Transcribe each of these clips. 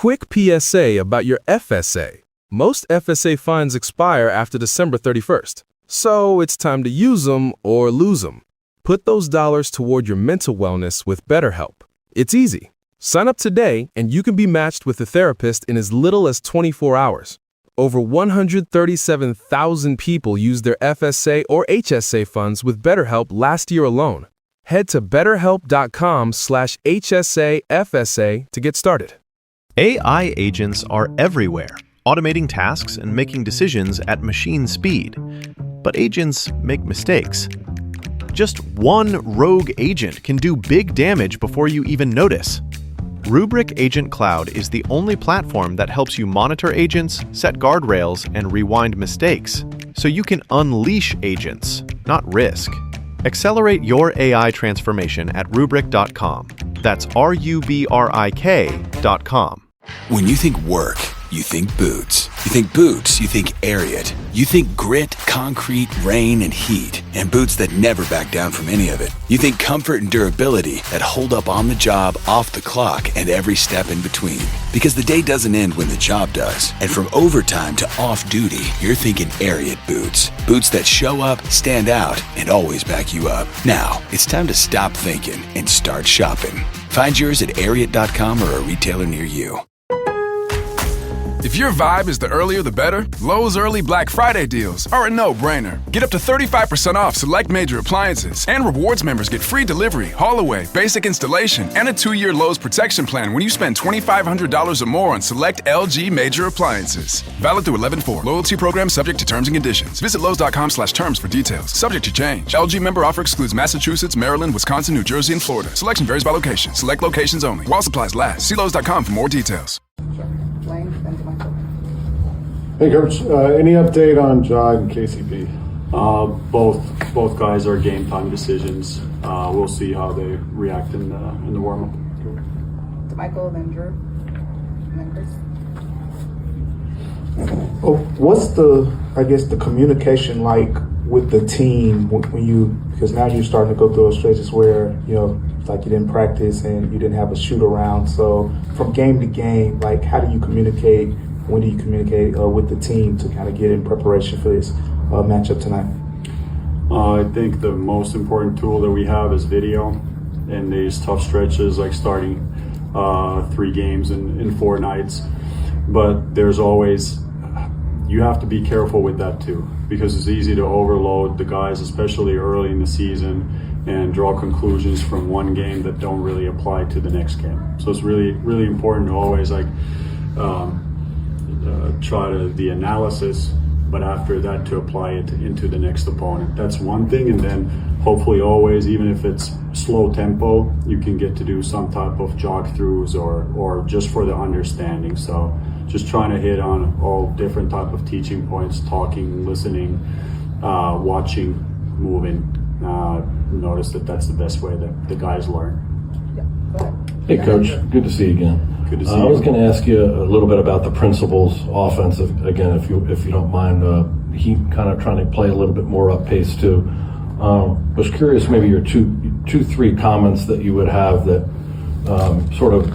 Quick PSA about your FSA. Most FSA funds expire after December 31st, so it's time to use them or lose them. Put those dollars toward your mental wellness with BetterHelp. It's easy. Sign up today and you can be matched with a therapist in as little as 24 hours. Over 137,000 people used their FSA or HSA funds with BetterHelp last year alone. Head to betterhelp.com/HSA-FSA to get started. AI agents are everywhere, automating tasks and making decisions at machine speed. But agents make mistakes. Just one rogue agent can do big damage before you even notice. Rubrik Agent Cloud is the only platform that helps you monitor agents, set guardrails, and rewind mistakes, so you can unleash agents, not risk. Accelerate your AI transformation at Rubrik.com. That's RUBRIK.com. When you think work, you think boots. You think boots, you think Ariat. You think grit, concrete, rain, and heat. And boots that never back down from any of it. You think comfort and durability that hold up on the job, off the clock, and every step in between. Because the day doesn't end when the job does. And from overtime to off-duty, you're thinking Ariat boots. Boots that show up, stand out, and always back you up. Now, it's time to stop thinking and start shopping. Find yours at Ariat.com or a retailer near you. If your vibe is the earlier the better, Lowe's early Black Friday deals are a no-brainer. Get up to 35% off select major appliances, and rewards members get free delivery, haul-away, basic installation, and a 2-year Lowe's protection plan when you spend $2,500 or more on select LG major appliances. Valid through 11/4. Loyalty program subject to terms and conditions. Visit Lowes.com/terms for details. Subject to change. LG member offer excludes Massachusetts, Maryland, Wisconsin, New Jersey, and Florida. Selection varies by location. Select locations only. While supplies last. See Lowes.com for more details. Hey Coach, any update on Jod and KCP? Both guys are game time decisions. We'll see how they react in the warm up. Michael, then Drew, and then Chris. What's the communication like with the team when you, because now you're starting to go through those stretches where, like you didn't practice and you didn't have a shoot around. So from game to game, like how do you communicate? When do you communicate with the team to kind of get in preparation for this matchup tonight? I think the most important tool that we have is video in these tough stretches, like starting 3 games in 4 nights. But there's always, you have to be careful with that too, because it's easy to overload the guys, especially early in the season, and draw conclusions from one game that don't really apply to the next game. So it's really, really important to always try the analysis, but after that to apply it into the next opponent. That's one thing, and then hopefully always, even if it's slow tempo, you can get to do some type of jog throughs or just for the understanding. So just trying to hit on all different type of teaching points, talking, listening, watching, moving. Notice that's the best way that the guys learn. Hey Coach, good to see you again. Good to see I was going to ask you a little bit about the principal's offensive again, if you don't mind. He kind of trying to play a little bit more up pace too. Was curious, maybe your two, 3 comments that you would have that sort of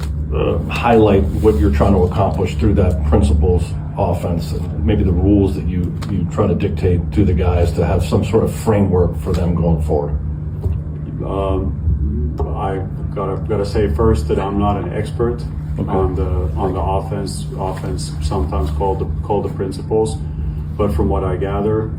highlight what you're trying to accomplish through that principal's offense, and maybe the rules that you try to dictate to the guys to have some sort of framework for them going forward. I gotta say first that I'm not an expert on the offense. Offense sometimes called the principles, but from what I gather,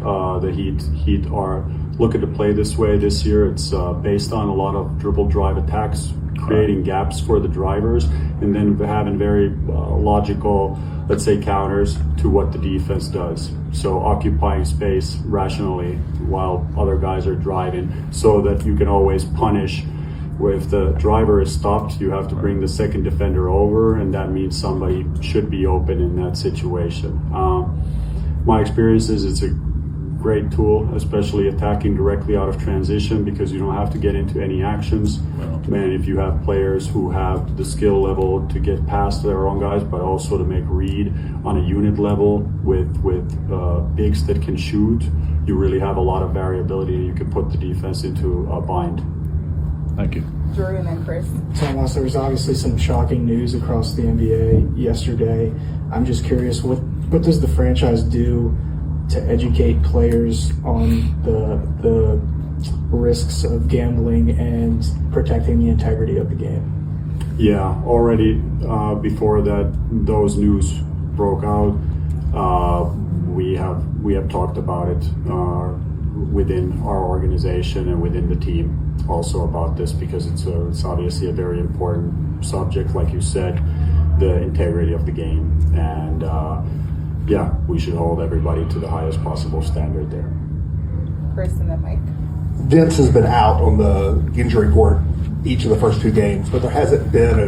the Heat are looking to play this way this year. It's based on a lot of dribble drive attacks, creating gaps for the drivers, and then having very logical, let's say, counters to what the defense does. So occupying space rationally while other guys are driving, so that you can always punish. If the driver is stopped, you have to bring the second defender over, and that means somebody should be open in that situation. My experience is it's a great tool, especially attacking directly out of transition, because you don't have to get into any actions. Man, if you have players who have the skill level to get past their own guys, but also to make read on a unit level with bigs that can shoot, you really have a lot of variability, and you can put the defense into a bind. Thank you. Drew, and then Chris. Tuomas, there was obviously some shocking news across the NBA yesterday. I'm just curious, what does the franchise do to educate players on the risks of gambling and protecting the integrity of the game? Yeah, already before those news broke out, we have talked about it within our organization and within the team also about this, because it's obviously a very important subject, like you said, the integrity of the game, and yeah, we should hold everybody to the highest possible standard there. Chris, and then Mike. Vince has been out on the injury report each of the first 2 games, but there hasn't been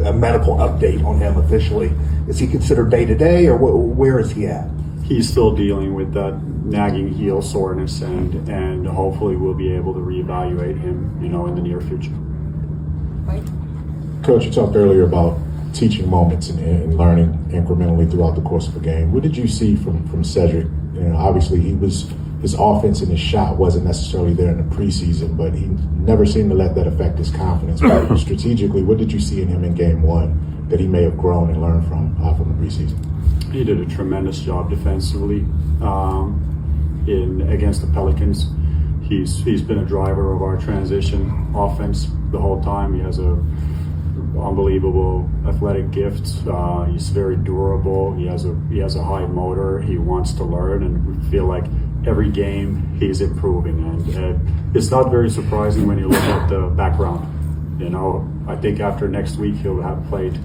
a medical update on him officially. Is he considered day-to-day, or where is he at? He's still dealing with that nagging heel soreness, and hopefully we'll be able to reevaluate him, in the near future. Mike? Coach, you talked earlier about teaching moments and learning incrementally throughout the course of a game. What did you see from Cedric? Obviously his offense and his shot wasn't necessarily there in the preseason, but he never seemed to let that affect his confidence. But strategically, what did you see in him in game 1 that he may have grown and learned from the preseason? He did a tremendous job defensively against the Pelicans. He's been a driver of our transition offense the whole time. He has a unbelievable athletic gift. He's very durable. He has a high motor. He wants to learn, and we feel like every game he's improving. And it's not very surprising when you look at the background. I think after next week he'll have played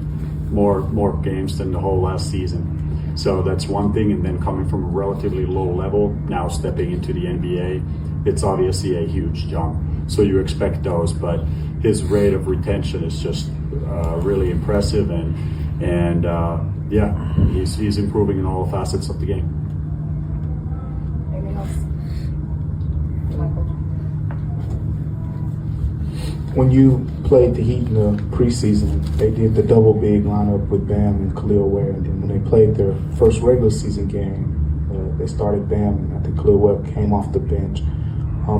more games than the whole last season. So that's one thing. And then coming from a relatively low level, now stepping into the NBA, it's obviously a huge jump. So you expect those, but his rate of retention is just really impressive, and yeah, he's improving in all facets of the game. Anything else? Michael? When you played the Heat in the preseason, they did the double big lineup with Bam and Khalil Ware, and then when they played their first regular season game, they started Bam, and I think Khalil Ware came off the bench.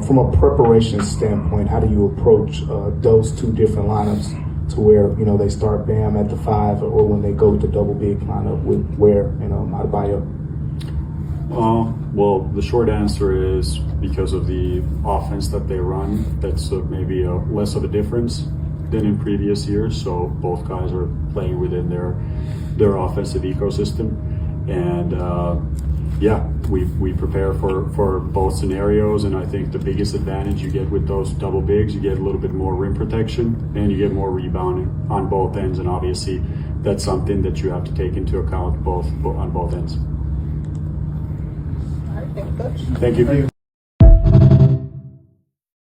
From a preparation standpoint, how do you approach those 2 different lineups to where they start Bam at the 5, or when they go with the double big lineup with Ware and Adebayo? Well, the short answer is because of the offense that they run, that's maybe less of a difference than in previous years. So both guys are playing within their offensive ecosystem, and yeah, we prepare for both scenarios. And I think the biggest advantage you get with those double bigs, you get a little bit more rim protection and you get more rebounding on both ends. And obviously, that's something that you have to take into account on both ends. All right, thank you, Coach. Thank you.